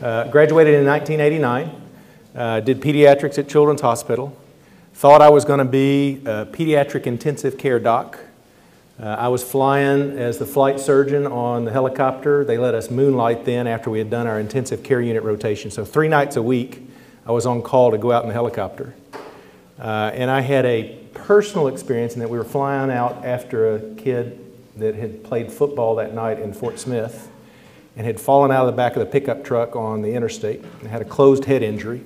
Graduated in 1989, did pediatrics at Children's Hospital. Thought I was going to be a pediatric intensive care doc. I was flying as the flight surgeon on the helicopter. They let us moonlight then after we had done our intensive care unit rotation. So 3 nights a week, I was on call to go out in the helicopter. And I had a personal experience in that we were flying out after a kid that had played football that night in Fort Smith and had fallen out of the back of the pickup truck on the interstate and had a closed head injury.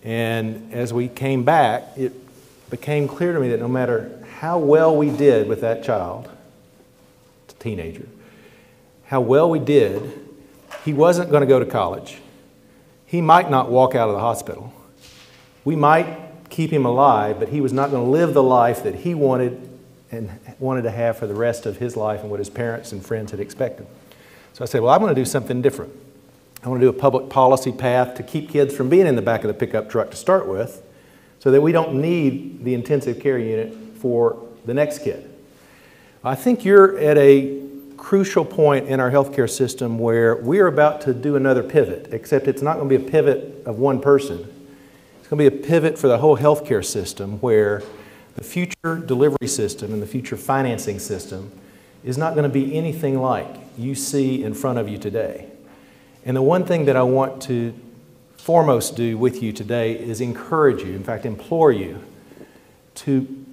And as we came back, it became clear to me that no matter how well we did with that child, a teenager, how well we did, he wasn't going to go to college. He might not walk out of the hospital. We might keep him alive, but he was not going to live the life that he wanted to have for the rest of his life and what his parents and friends had expected. So I said, well, I'm going to do something different. I want to do a public policy path to keep kids from being in the back of the pickup truck to start with so that we don't need the intensive care unit for the next kid. I think you're at a crucial point in our healthcare system where we're about to do another pivot, except it's not going to be a pivot of one person. It's going to be a pivot for the whole healthcare system where the future delivery system and the future financing system is not going to be anything like you see in front of you today. And the one thing that I want to foremost do with you today is encourage you, in fact, implore you to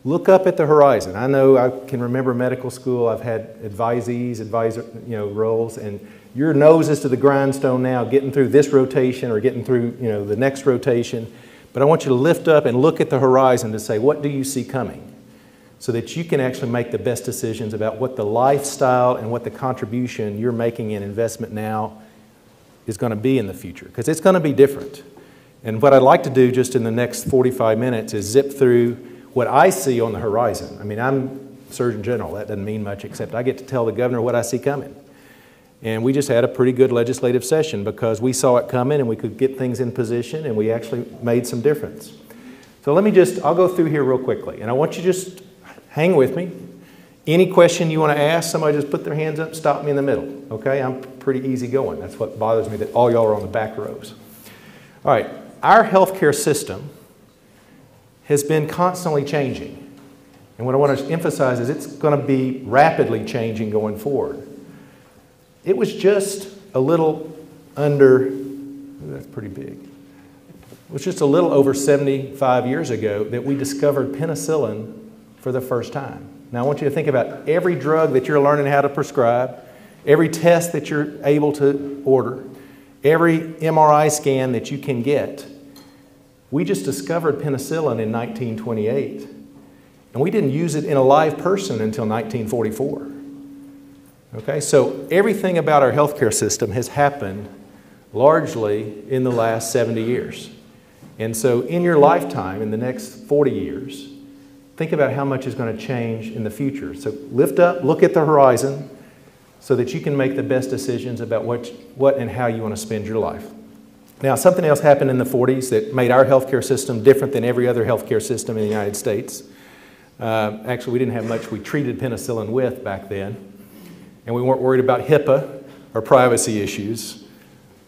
look up at the horizon. I know I can remember medical school. I've had advisor roles, and your nose is to the grindstone now, getting through this rotation or getting through the next rotation. But I want you to lift up and look at the horizon to say, what do you see coming? So that you can actually make the best decisions about what the lifestyle and what the contribution you're making in investment now is going to be in the future, because it's going to be different. And what I'd like to do just in the next 45 minutes is zip through what I see on the horizon. I mean, I'm Surgeon General. That doesn't mean much, except I get to tell the governor what I see coming. And we just had a pretty good legislative session because we saw it coming and we could get things in position and we actually made some difference. So I'll go through here real quickly. And I want you to just hang with me. Any question you want to ask, somebody just put their hands up, stop me in the middle. Okay, I'm pretty easy going. That's what bothers me, that all y'all are on the back rows. All right, our healthcare system has been constantly changing. And what I want to emphasize is it's going to be rapidly changing going forward. It was just a little under, that's pretty big. It was just a little over 75 years ago that we discovered penicillin for the first time. Now I want you to think about every drug that you're learning how to prescribe, every test that you're able to order, every MRI scan that you can get. We just discovered penicillin in 1928, and we didn't use it in a live person until 1944. Okay, so everything about our healthcare system has happened largely in the last 70 years. And so in your lifetime, in the next 40 years, think about how much is going to change in the future. So lift up, look at the horizon so that you can make the best decisions about what and how you want to spend your life. Now, something else happened in the 40s that made our healthcare system different than every other healthcare system in the United States. Actually, we didn't have much we treated penicillin with back then, and we weren't worried about HIPAA or privacy issues.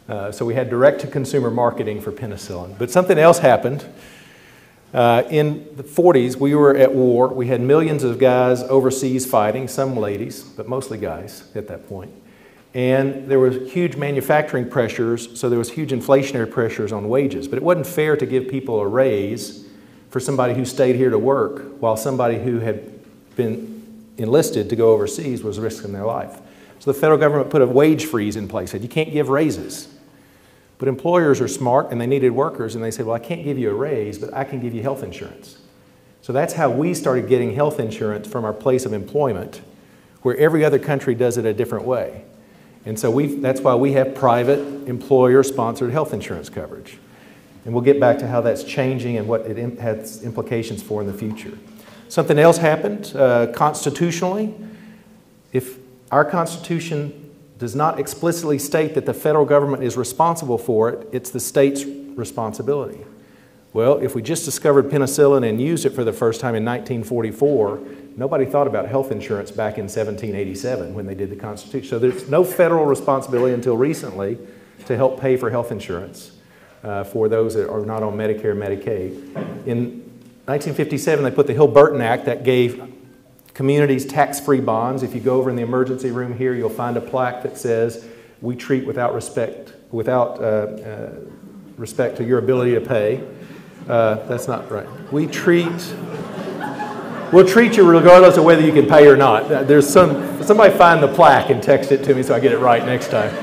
So we had direct-to-consumer marketing for penicillin. But something else happened. In the 40s, we were at war. We had millions of guys overseas fighting, some ladies, but mostly guys at that point. And there was huge manufacturing pressures, so there was huge inflationary pressures on wages. But it wasn't fair to give people a raise for somebody who stayed here to work while somebody who had been enlisted to go overseas was risking their life. So the federal government put a wage freeze in place, said you can't give raises. But employers are smart and they needed workers, and they said, well, I can't give you a raise, but I can give you health insurance. So that's how we started getting health insurance from our place of employment, where every other country does it a different way. And so that's why we have private employer-sponsored health insurance coverage. And we'll get back to how that's changing and what it has implications for in the future. Something else happened constitutionally. If our Constitution does not explicitly state that the federal government is responsible for it, it's the state's responsibility. Well, if we just discovered penicillin and used it for the first time in 1944, nobody thought about health insurance back in 1787 when they did the Constitution. So there's no federal responsibility until recently to help pay for health insurance for those that are not on Medicare and Medicaid. In 1957, they put the Hill-Burton Act that gave communities tax-free bonds. If you go over in the emergency room here, you'll find a plaque that says, "We treat without respect to your ability to pay." That's not right. We'll treat you regardless of whether you can pay or not. Somebody find the plaque and text it to me so I get it right next time.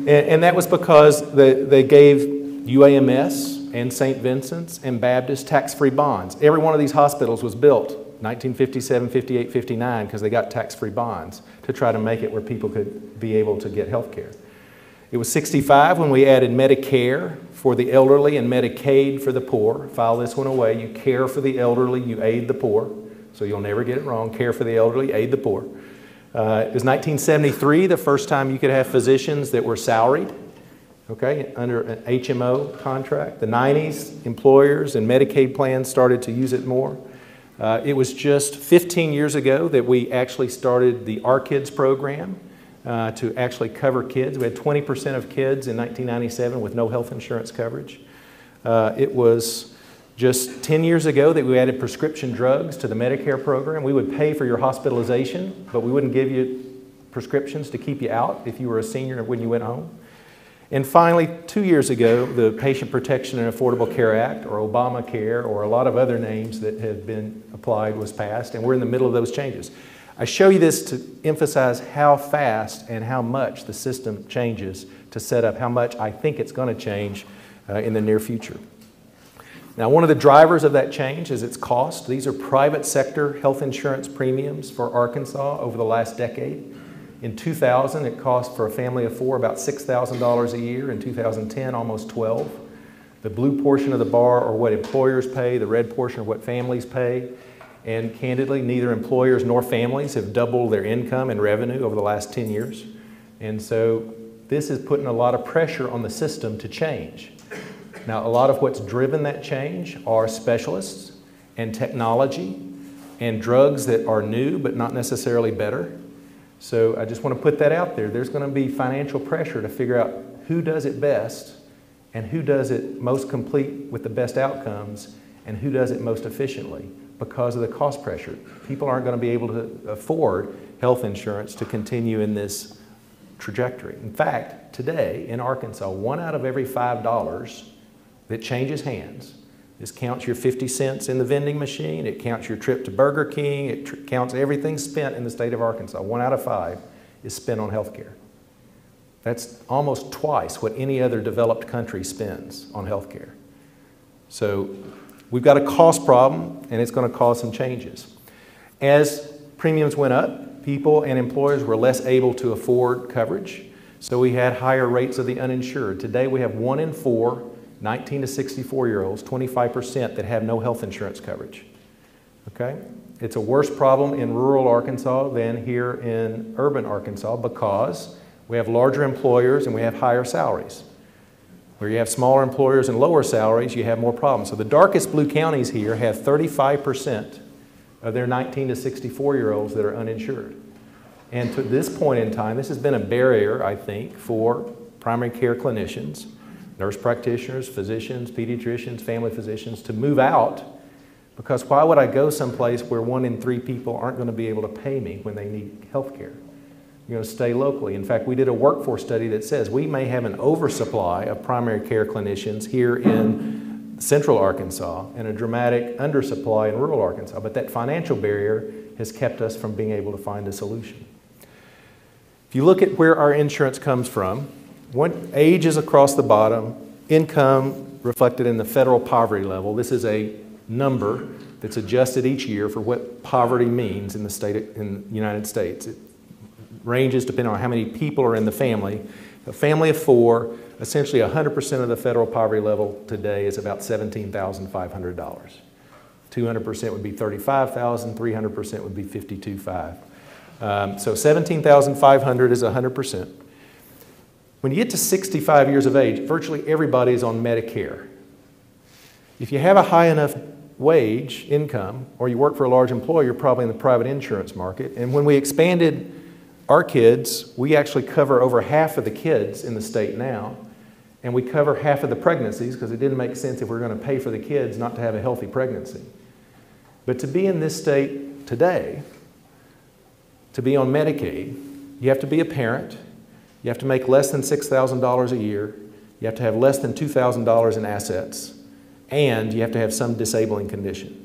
And that was because they gave UAMS and St. Vincent's and Baptist tax-free bonds. Every one of these hospitals was built 1957, 58, 59 because they got tax-free bonds to try to make it where people could be able to get health care. It was 65 when we added Medicare for the elderly and Medicaid for the poor. File this one away. You care for the elderly, you aid the poor. So you'll never get it wrong. Care for the elderly, aid the poor. It was 1973, the first time you could have physicians that were salaried, okay, under an HMO contract. The 90s, employers and Medicaid plans started to use it more. It was just 15 years ago that we actually started the Our Kids program to actually cover kids. We had 20% of kids in 1997 with no health insurance coverage. It was just 10 years ago that we added prescription drugs to the Medicare program. We would pay for your hospitalization, but we wouldn't give you prescriptions to keep you out if you were a senior when you went home. And finally, 2 years ago, the Patient Protection and Affordable Care Act, or Obamacare, or a lot of other names that have been applied, was passed, and we're in the middle of those changes. I show you this to emphasize how fast and how much the system changes to set up how much I think it's going to change in the near future. Now, one of the drivers of that change is its cost. These are private sector health insurance premiums for Arkansas over the last decade. In 2000, it cost for a family of four about $6,000 a year. In 2010, almost $12,000. The blue portion of the bar are what employers pay. The red portion are what families pay. And candidly, neither employers nor families have doubled their income and revenue over the last 10 years. And so this is putting a lot of pressure on the system to change. Now, a lot of what's driven that change are specialists and technology and drugs that are new but not necessarily better. So I just want to put that out there. There's going to be financial pressure to figure out who does it best and who does it most complete with the best outcomes and who does it most efficiently because of the cost pressure. People aren't going to be able to afford health insurance to continue in this trajectory. In fact, today in Arkansas, 1 out of every $5 that changes hands. This counts your 50 cents in the vending machine, it counts your trip to Burger King, it counts everything spent in the state of Arkansas. 1 out of 5 is spent on health care. That's almost twice what any other developed country spends on health care. So we've got a cost problem and it's going to cause some changes. As premiums went up, people and employers were less able to afford coverage, so we had higher rates of the uninsured. Today we have 1 in 4 19 to 64-year-olds, 25% that have no health insurance coverage. Okay? It's a worse problem in rural Arkansas than here in urban Arkansas because we have larger employers and we have higher salaries. Where you have smaller employers and lower salaries, you have more problems. So the darkest blue counties here have 35% of their 19 to 64-year-olds that are uninsured. And to this point in time, this has been a barrier, I think, for primary care clinicians, nurse practitioners, physicians, pediatricians, family physicians to move out, because why would I go someplace where 1 in 3 people aren't going to be able to pay me when they need health care? You're going to stay locally. In fact, we did a workforce study that says we may have an oversupply of primary care clinicians here in central Arkansas and a dramatic undersupply in rural Arkansas, but that financial barrier has kept us from being able to find a solution. If you look at where our insurance comes from, age is across the bottom, income reflected in the federal poverty level. This is a number that's adjusted each year for what poverty means in the United States. It ranges depending on how many people are in the family. A family of 4, essentially 100% of the federal poverty level today is about $17,500. 200% would be $35,000, 300% would be $52,500. So $17,500 is 100%. When you get to 65 years of age, virtually everybody is on Medicare. If you have a high enough wage, income, or you work for a large employer, you're probably in the private insurance market. And when we expanded our kids, we actually cover over half of the kids in the state now, and we cover half of the pregnancies because it didn't make sense if we were going to pay for the kids not to have a healthy pregnancy. But to be in this state today, to be on Medicaid, you have to be a parent, you have to make less than $6,000 a year, you have to have less than $2,000 in assets, and you have to have some disabling condition.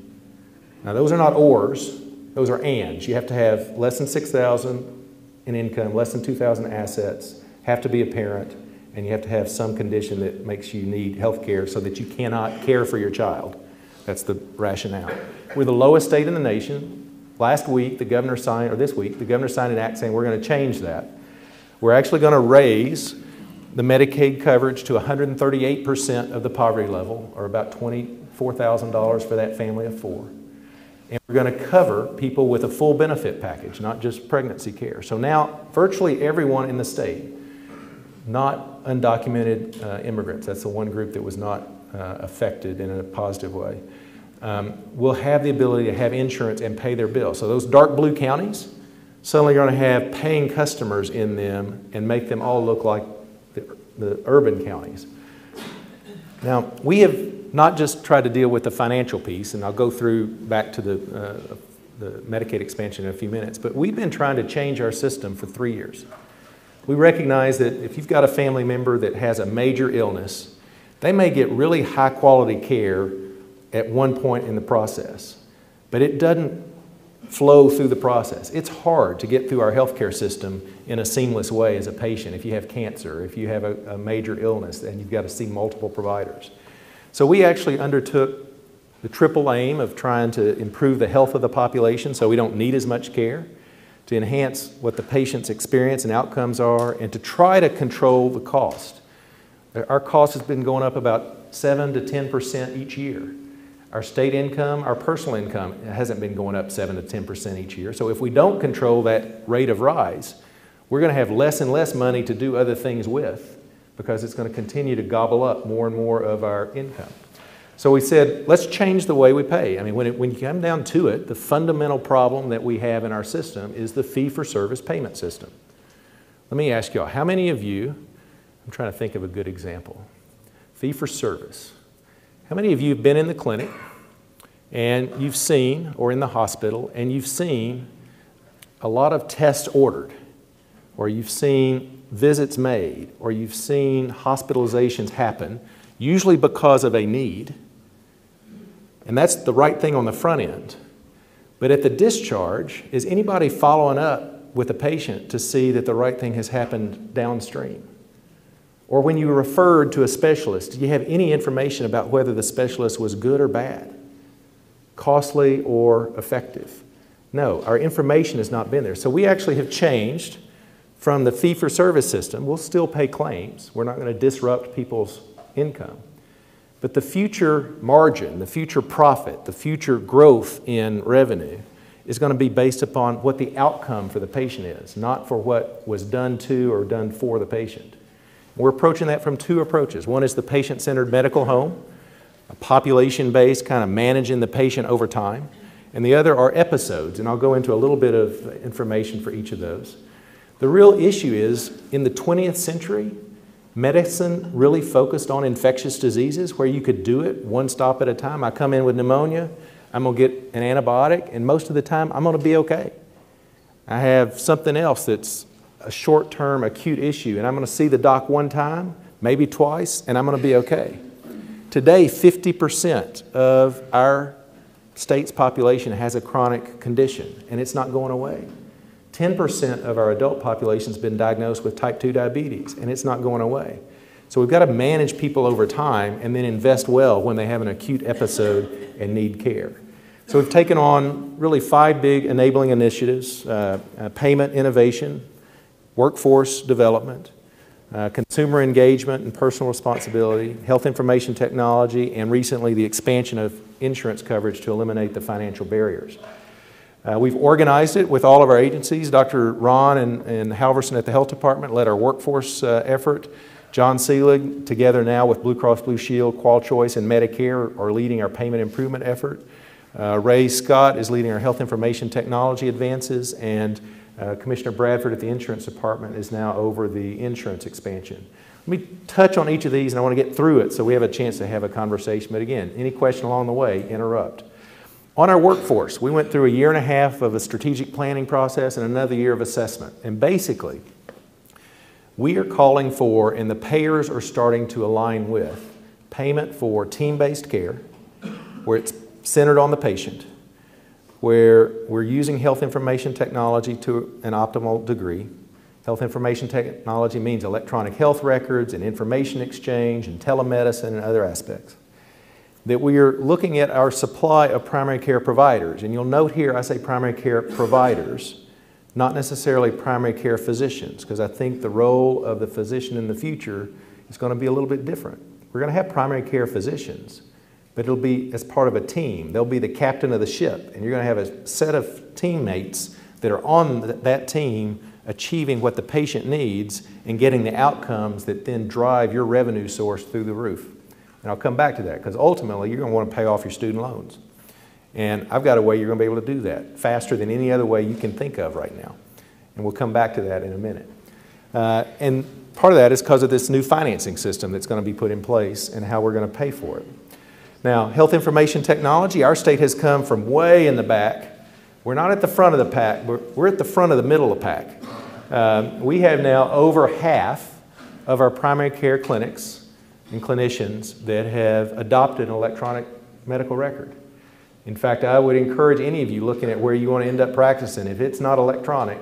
Now those are not ors, those are ands. You have to have less than $6,000 in income, less than $2,000 in assets, have to be a parent, and you have to have some condition that makes you need health care so that you cannot care for your child. That's the rationale. We're the lowest state in the nation. Last week, the governor signed, or this week, the governor signed an act saying we're going to change that. We're actually going to raise the Medicaid coverage to 138% of the poverty level, or about $24,000 for that family of four. And we're going to cover people with a full benefit package, not just pregnancy care. So now, virtually everyone in the state, not undocumented immigrants, that's the one group that was not affected in a positive way, will have the ability to have insurance and pay their bills. So those dark blue counties suddenly are going to have paying customers in them and make them all look like the urban counties. Now, we have not just tried to deal with the financial piece, and I'll go through back to the Medicaid expansion in a few minutes, but we've been trying to change our system for 3 years. We recognize that if you've got a family member that has a major illness, they may get really high quality care at one point in the process, but it doesn't flow through the process. It's hard to get through our healthcare system in a seamless way as a patient if you have cancer, if you have a major illness and you've got to see multiple providers. So we actually undertook the triple aim of trying to improve the health of the population so we don't need as much care, to enhance what the patient's experience and outcomes are, and to try to control the cost. Our cost has been going up about 7 to 10% each year. Our state income, our personal income hasn't been going up 7 to 10% each year. So if we don't control that rate of rise, we're going to have less and less money to do other things with because it's going to continue to gobble up more and more of our income. So we said, let's change the way we pay. I mean, when you come down to it, the fundamental problem that we have in our system is the fee-for-service payment system. Let me ask y'all, how many of you, I'm trying to think of a good example, fee-for-service. How many of you have been in the clinic and you've seen, or in the hospital, and you've seen a lot of tests ordered, or you've seen visits made, or you've seen hospitalizations happen, usually because of a need, and that's the right thing on the front end. But at the discharge, is anybody following up with a patient to see that the right thing has happened downstream? Or when you were referred to a specialist, do you have any information about whether the specialist was good or bad, costly or effective? No, our information has not been there. So we actually have changed from the fee-for-service system. We'll still pay claims. We're not going to disrupt people's income. But the future margin, the future profit, the future growth in revenue is going to be based upon what the outcome for the patient is, not for what was done to or done for the patient. We're approaching that from two approaches. One is the patient-centered medical home, a population-based kind of managing the patient over time. And the other are episodes, and I'll go into a little bit of information for each of those. The real issue is, in the 20th century, medicine really focused on infectious diseases where you could do it one stop at a time. I come in with pneumonia, I'm going to get an antibiotic, and most of the time I'm going to be okay. I have something else that's a short-term acute issue, and I'm going to see the doc one time, maybe twice, and I'm going to be okay. Today, 50% of our state's population has a chronic condition, and it's not going away. 10% of our adult population has been diagnosed with type 2 diabetes, and it's not going away. So we've got to manage people over time and then invest well when they have an acute episode and need care. So we've taken on really 5 big enabling initiatives: payment innovation, workforce development, consumer engagement and personal responsibility, health information technology, and recently the expansion of insurance coverage to eliminate the financial barriers. We've organized it with all of our agencies. Dr. Ron and Halverson at the Health Department led our workforce effort. John Seelig, together now with Blue Cross Blue Shield, QualChoice, and Medicare, are leading our payment improvement effort. Ray Scott is leading our health information technology advances, and Commissioner Bradford at the insurance department is now over the insurance expansion. Let me touch on each of these, and I want to get through it so we have a chance to have a conversation. But again, any question along the way, interrupt. On our workforce, we went through a year and a half of a strategic planning process and another year of assessment. And basically, we are calling for, and the payers are starting to align with, payment for team-based care, where it's centered on the patient, where we're using health information technology to an optimal degree. Health information technology means electronic health records and information exchange and telemedicine and other aspects. That we are looking at our supply of primary care providers. And you'll note here I say primary care providers, not necessarily primary care physicians, because I think the role of the physician in the future is going to be a little bit different. We're going to have primary care physicians, but it'll be as part of a team. They'll be the captain of the ship, and you're going to have a set of teammates that are on that team achieving what the patient needs and getting the outcomes that then drive your revenue source through the roof. And I'll come back to that, because ultimately you're going to want to pay off your student loans. And I've got a way you're going to be able to do that faster than any other way you can think of right now. And we'll come back to that in a minute. And part of that is because of this new financing system that's going to be put in place and how we're going to pay for it. Now, health information technology, our state has come from way in the back. We're not at the front of the pack, we're at the front of the middle of the pack. We have now over half of our primary care clinics and clinicians that have adopted an electronic medical record. In fact, I would encourage any of you looking at where you want to end up practicing, if it's not electronic,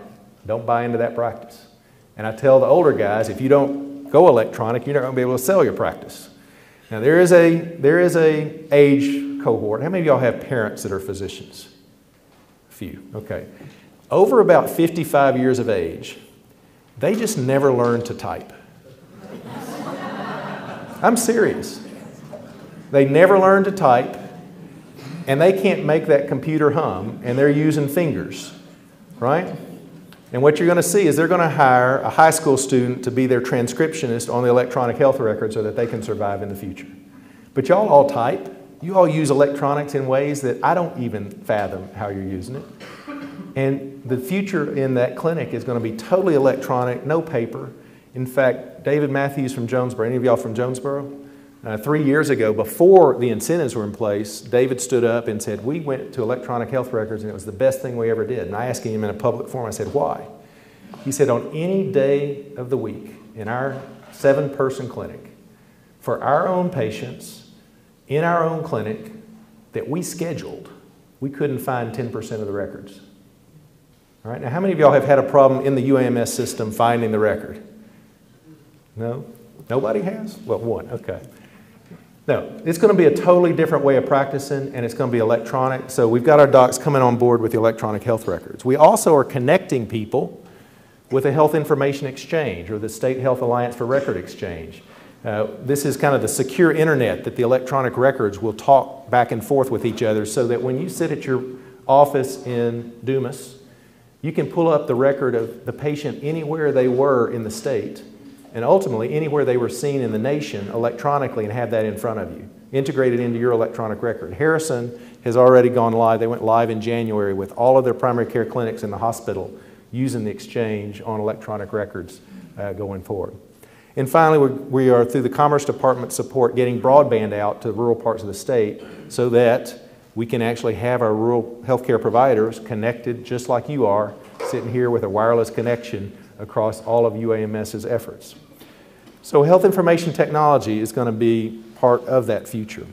don't buy into that practice. And I tell the older guys, if you don't go electronic, you're not going to be able to sell your practice. Now there is a age cohort. How many of y'all have parents that are physicians? A few, okay. Over about 55 years of age, they just never learned to type. I'm serious. They never learned to type, and they can't make that computer hum, and they're using fingers, right? And what you're going to see is they're going to hire a high school student to be their transcriptionist on the electronic health record so that they can survive in the future. But y'all all type. You all use electronics in ways that I don't even fathom how you're using it. And the future in that clinic is going to be totally electronic, no paper. In fact, David Matthews from Jonesboro, any of y'all from Jonesboro? 3 years ago, before the incentives were in place, David stood up and said, we went to electronic health records and it was the best thing we ever did. And I asked him in a public forum, I said, why? He said, on any day of the week in our 7-person clinic, for our own patients, in our own clinic, that we scheduled, we couldn't find 10% of the records. All right, now how many of y'all have had a problem in the UAMS system finding the record? No? Nobody has? Well, one, okay. No, it's going to be a totally different way of practicing, and it's going to be electronic. So we've got our docs coming on board with the electronic health records. We also are connecting people with a health information exchange or the State Health Alliance for Record Exchange. This is kind of the secure internet that the electronic records will talk back and forth with each other so that when you sit at your office in Dumas, you can pull up the record of the patient anywhere they were in the state and ultimately anywhere they were seen in the nation electronically and have that in front of you, integrated into your electronic record. Harrison has already gone live. They went live in January with all of their primary care clinics in the hospital using the exchange on electronic records going forward. And finally, we are, through the Commerce Department support, getting broadband out to rural parts of the state so that we can actually have our rural healthcare providers connected just like you are, sitting here with a wireless connection across all of UAMS's efforts. So health information technology is going to be part of that future.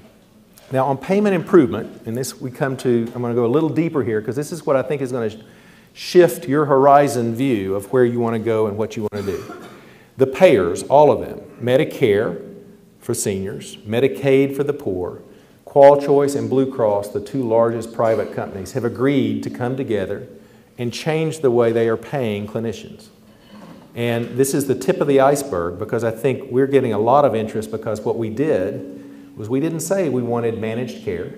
Now on payment improvement, and this we come to, I'm going to go a little deeper here because this is what I think is going to shift your horizon view of where you want to go and what you want to do. The payers, all of them, Medicare for seniors, Medicaid for the poor, QualChoice and Blue Cross, the 2 largest private companies, have agreed to come together and change the way they are paying clinicians. And this is the tip of the iceberg because I think we're getting a lot of interest because what we did was we didn't say we wanted managed care.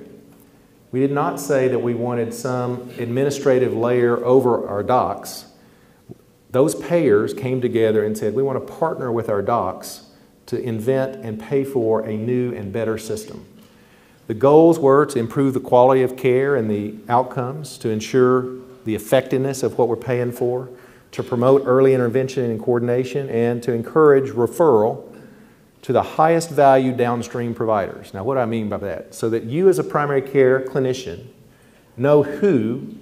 We did not say that we wanted some administrative layer over our docs. Those payers came together and said we want to partner with our docs to invent and pay for a new and better system. The goals were to improve the quality of care and the outcomes, to ensure the effectiveness of what we're paying for, to promote early intervention and coordination, and to encourage referral to the highest value downstream providers. Now, what do I mean by that? So that you as a primary care clinician know who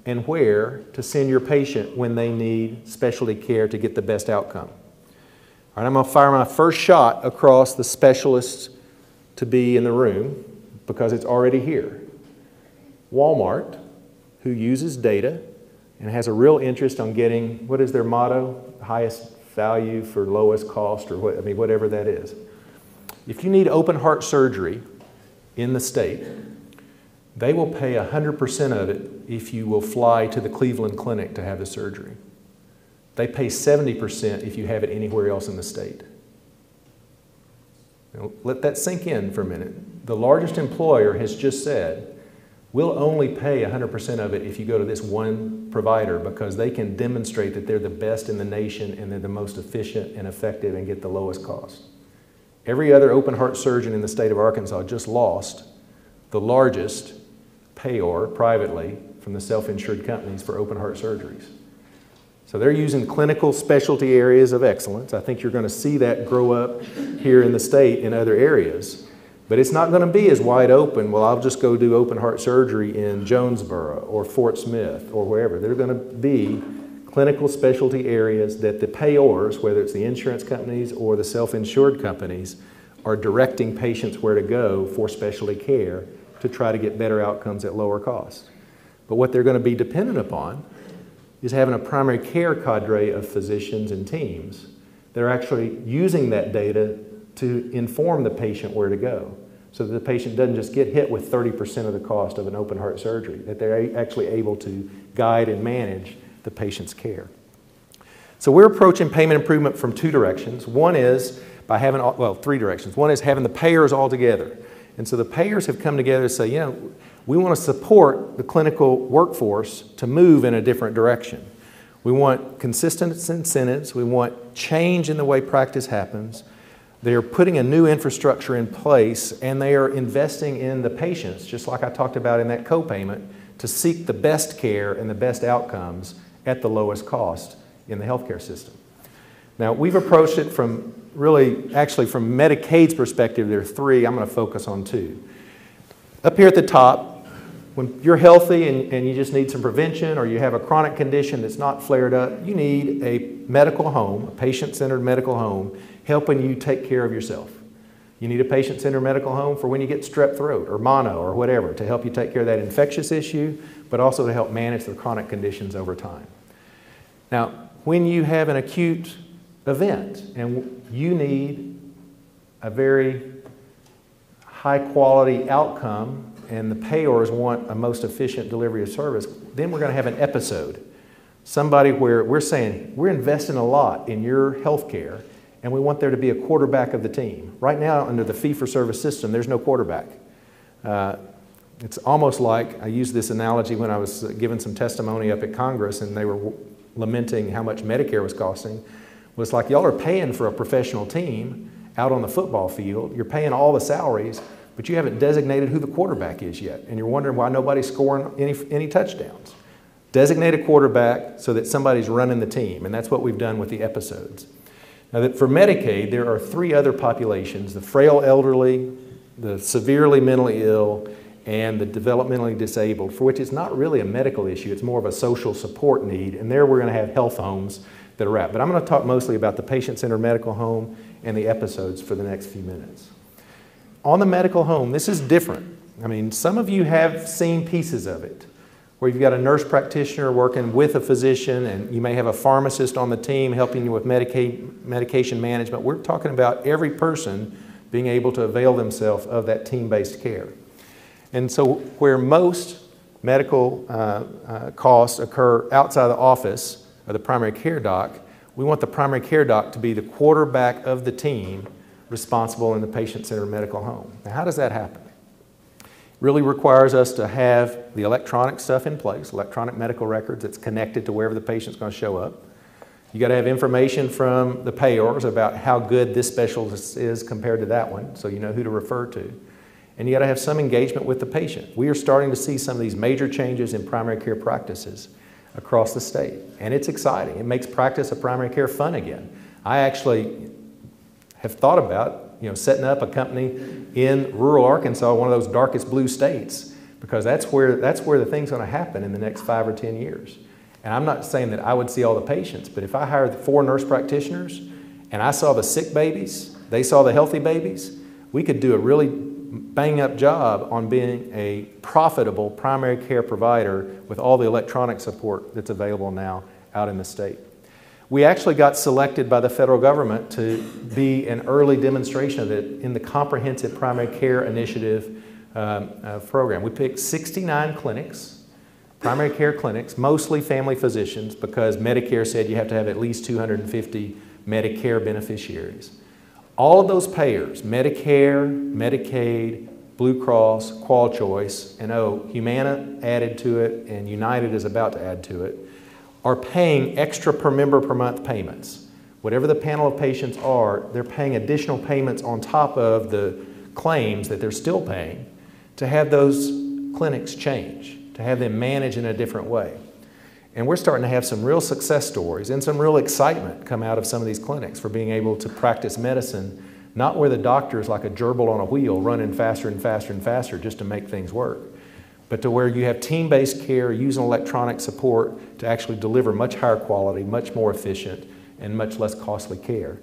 and where to send your patient when they need specialty care to get the best outcome. All right, I'm going to fire my first shot across the specialists to be in the room because it's already here. Walmart, who uses data and has a real interest on getting, what is their motto? Highest value for lowest cost, or what, I mean, whatever that is. If you need open heart surgery in the state, they will pay 100% of it if you will fly to the Cleveland Clinic to have the surgery. They pay 70% if you have it anywhere else in the state. Now, let that sink in for a minute. The largest employer has just said, we'll only pay 100% of it if you go to this one provider because they can demonstrate that they're the best in the nation and they're the most efficient and effective and get the lowest cost. Every other open heart surgeon in the state of Arkansas just lost the largest payor privately from the self-insured companies for open heart surgeries. So they're using clinical specialty areas of excellence. I think you're going to see that grow up here in the state in other areas. But it's not going to be as wide open, well, I'll just go do open heart surgery in Jonesboro or Fort Smith or wherever. They're going to be clinical specialty areas that the payors, whether it's the insurance companies or the self-insured companies, are directing patients where to go for specialty care to try to get better outcomes at lower cost. But what they're going to be dependent upon is having a primary care cadre of physicians and teams that are actually using that data to inform the patient where to go, so that the patient doesn't just get hit with 30% of the cost of an open heart surgery, that they're actually able to guide and manage the patient's care. So we're approaching payment improvement from two directions. One is by having, well, three directions. One is having the payers all together. And so the payers have come together to say, you know, we want to support the clinical workforce to move in a different direction. We want consistent incentives. We want change in the way practice happens. They are putting a new infrastructure in place, and they are investing in the patients, just like I talked about in that copayment, to seek the best care and the best outcomes at the lowest cost in the healthcare system. Now, we've approached it from really, actually from Medicaid's perspective, there are three. I'm going to focus on two. Up here at the top, when you're healthy and you just need some prevention, or you have a chronic condition that's not flared up, you need a medical home, a patient-centered medical home, helping you take care of yourself. You need a patient-centered medical home for when you get strep throat or mono or whatever, to help you take care of that infectious issue, but also to help manage the chronic conditions over time. Now, when you have an acute event and you need a very high-quality outcome and the payors want a most efficient delivery of service, then we're going to have an episode. Somebody where we're saying, we're investing a lot in your health care, and we want there to be a quarterback of the team. Right now, under the fee-for-service system, there's no quarterback. It's almost like, I used this analogy when I was giving some testimony up at Congress, and they were lamenting how much Medicare was costing. It's like y'all are paying for a professional team out on the football field. You're paying all the salaries, but you haven't designated who the quarterback is yet, and you're wondering why nobody's scoring any touchdowns. Designate a quarterback so that somebody's running the team, and that's what we've done with the episodes. Now, that for Medicaid, there are three other populations: the frail elderly, the severely mentally ill, and the developmentally disabled, for which it's not really a medical issue, it's more of a social support need, and there we're going to have health homes that are at. But I'm going to talk mostly about the patient-centered medical home and the episodes for the next few minutes. On the medical home, this is different. I mean, some of you have seen pieces of it, where you've got a nurse practitioner working with a physician, and you may have a pharmacist on the team helping you with medication management. We're talking about every person being able to avail themselves of that team-based care. And so where most medical costs occur outside the office of the primary care doc, we want the primary care doc to be the quarterback of the team responsible in the patient-centered medical home. Now, how does that happen? Really requires us to have the electronic stuff in place, electronic medical records that's connected to wherever the patient's going to show up. You got to have information from the payors about how good this specialist is compared to that one, so you know who to refer to. And you got to have some engagement with the patient. We are starting to see some of these major changes in primary care practices across the state. And it's exciting. It makes practice of primary care fun again. I actually have thought about, setting up a company in rural Arkansas, one of those darkest blue states, because that's where the thing's going to happen in the next 5 or 10 years. And I'm not saying that I would see all the patients, but if I hired 4 nurse practitioners and I saw the sick babies, they saw the healthy babies, we could do a really bang-up job on being a profitable primary care provider with all the electronic support that's available now out in the state. We actually got selected by the federal government to be an early demonstration of it in the Comprehensive Primary Care Initiative program. We picked 69 clinics, primary care clinics, mostly family physicians, because Medicare said you have to have at least 250 Medicare beneficiaries. All of those payers, Medicare, Medicaid, Blue Cross, Qual Choice, and Humana added to it, and United is about to add to it, are paying extra per member per month payments. Whatever the panel of patients are, they're paying additional payments on top of the claims that they're still paying to have those clinics change, to have them manage in a different way. And we're starting to have some real success stories and some real excitement come out of some of these clinics for being able to practice medicine, not where the doctor is like a gerbil on a wheel running faster and faster and faster just to make things work, but to where you have team-based care using electronic support to actually deliver much higher quality, much more efficient, and much less costly care.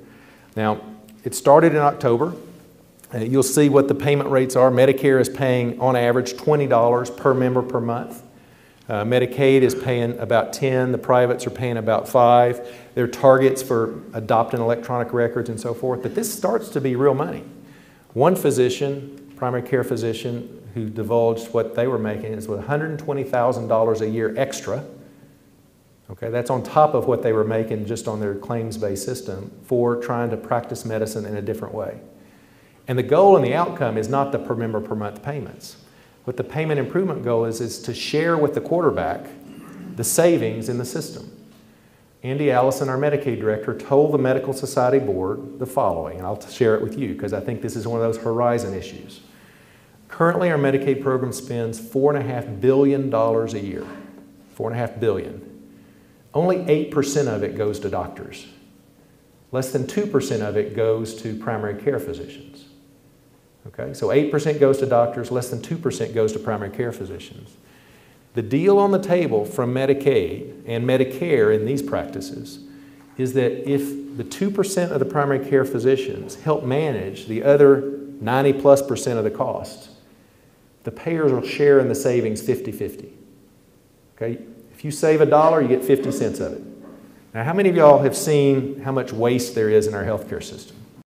Now, it started in October. You'll see what the payment rates are. Medicare is paying on average $20 per member per month. Medicaid is paying about $10, the privates are paying about $5. There are targets for adopting electronic records and so forth, but this starts to be real money. One physician, primary care physician, who divulged what they were making is with $120,000 a year extra. Okay, that's on top of what they were making just on their claims-based system for trying to practice medicine in a different way. And the goal and the outcome is not the per member per month payments. What the payment improvement goal is to share with the quarterback the savings in the system. Andy Allison, our Medicaid director, told the Medical Society Board the following, and I'll share it with you because I think this is one of those horizon issues. Currently, our Medicaid program spends $4.5 billion a year. $4.5 billion. Only 8% of it goes to doctors. Less than 2% of it goes to primary care physicians. Okay, so 8% goes to doctors, less than 2% goes to primary care physicians. The deal on the table from Medicaid and Medicare in these practices is that if the 2% of the primary care physicians help manage the other 90+% of the cost, the payers will share in the savings 50-50. Okay, if you save $1, you get 50 cents of it. Now, how many of y'all have seen how much waste there is in our healthcare system?